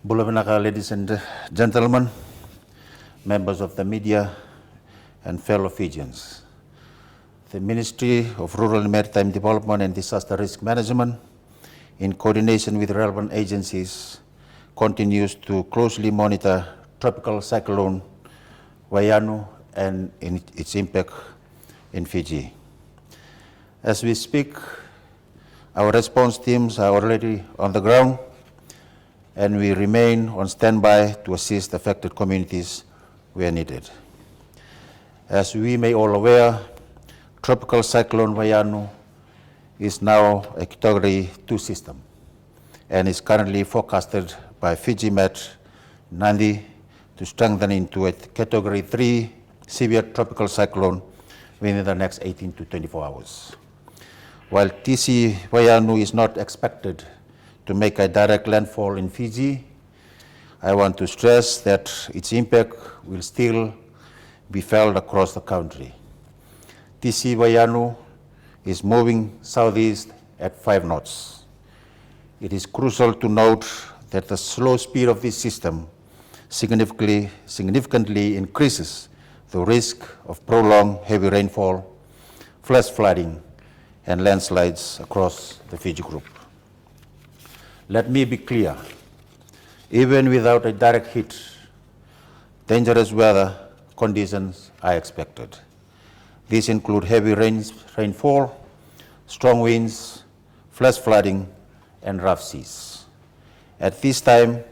Bulavinaka, ladies and gentlemen, members of the media, and fellow Fijians. The Ministry of Rural and Maritime Development and Disaster Risk Management, in coordination with relevant agencies, continues to closely monitor tropical cyclone Vaianu and its impact in Fiji. As we speak, our response teams are already on the ground, and we remain on standby to assist affected communities where needed. As we may all aware, Tropical Cyclone Vaianu is now a Category 2 system and is currently forecasted by Fiji Met Nandi to strengthen into a Category 3 severe tropical cyclone within the next 18 to 24 hours. While TC Vaianu is not expected to make a direct landfall in Fiji, I want to stress that its impact will still be felt across the country. TC Vaianu is moving southeast at 5 knots. It is crucial to note that the slow speed of this system significantly increases the risk of prolonged heavy rainfall, flash flooding, and landslides across the Fiji group. Let me be clear, even without a direct hit, dangerous weather conditions are expected. These include heavy rainfall, strong winds, flash flooding, and rough seas. At this time,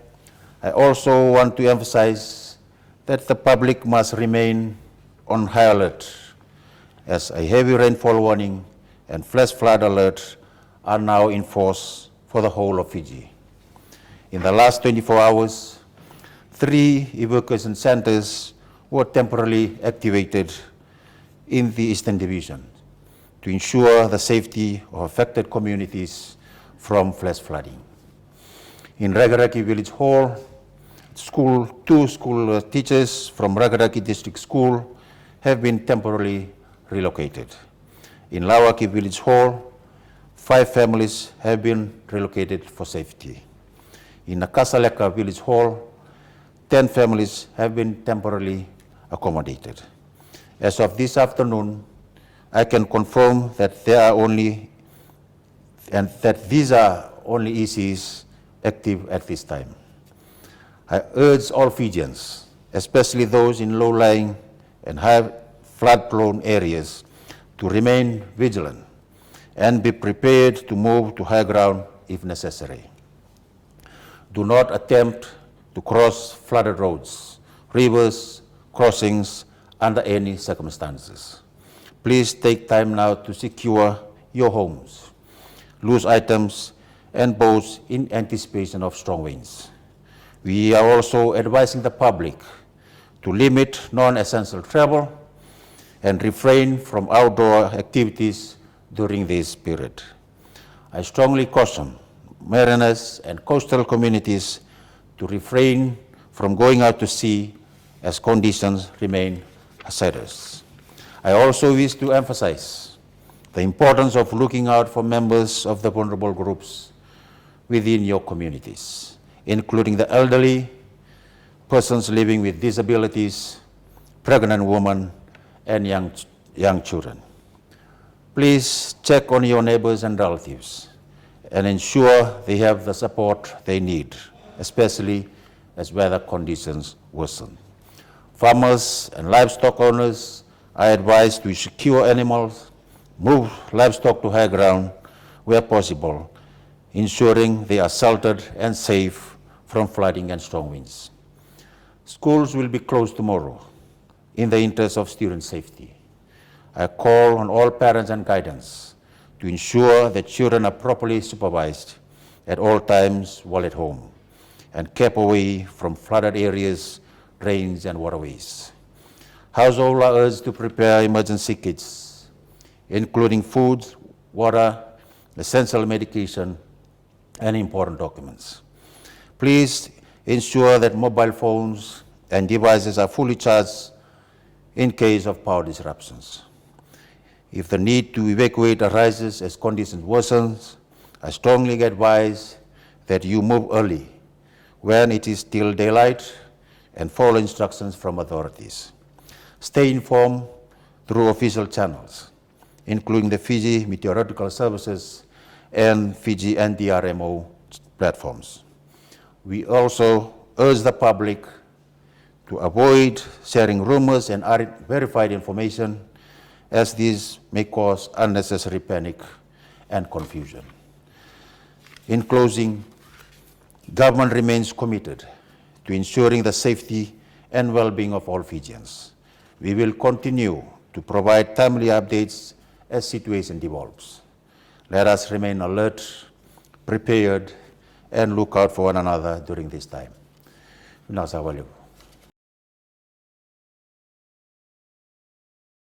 I also want to emphasize that the public must remain on high alert, as a heavy rainfall warning and flash flood alert are now in force for the whole of Fiji. In the last 24 hours, 3 evacuation centers were temporarily activated in the Eastern Division to ensure the safety of affected communities from flash flooding. In Ragaraki Village Hall, 2 school teachers from Ragaraki District School have been temporarily relocated. In Lawaki Village Hall, 5 families have been relocated for safety. In Nakasaleka Village Hall, 10 families have been temporarily accommodated. As of this afternoon, I can confirm that these are only ECs active at this time. I urge all Fijians, especially those in low-lying and high flood-prone areas, to remain vigilant and be prepared to move to high ground if necessary. Do not attempt to cross flooded roads, rivers, crossings under any circumstances. Please take time now to secure your homes, loose items, and boats in anticipation of strong winds. We are also advising the public to limit non-essential travel and refrain from outdoor activities during this period. I strongly caution mariners and coastal communities to refrain from going out to sea as conditions remain hazardous. I also wish to emphasize the importance of looking out for members of the vulnerable groups within your communities, including the elderly, persons living with disabilities, pregnant women, and young children. Please check on your neighbors and relatives and ensure they have the support they need, especially as weather conditions worsen. Farmers and livestock owners are advised to secure animals, move livestock to high ground where possible, ensuring they are sheltered and safe from flooding and strong winds. Schools will be closed tomorrow in the interest of student safety. I call on all parents and guidance to ensure that children are properly supervised at all times while at home and kept away from flooded areas, drains, and waterways. Households are urged to prepare emergency kits, including food, water, essential medication, and important documents. Please ensure that mobile phones and devices are fully charged in case of power disruptions. If the need to evacuate arises as conditions worsen, I strongly advise that you move early when it is still daylight, and follow instructions from authorities. Stay informed through official channels, including the Fiji Meteorological Services and Fiji NDRMO platforms. We also urge the public to avoid sharing rumors and unverified information, as these may cause unnecessary panic and confusion. In closing, government remains committed to ensuring the safety and well-being of all Fijians. We will continue to provide timely updates as situation develops. Let us remain alert, prepared, and look out for one another during this time. Nasa waliw.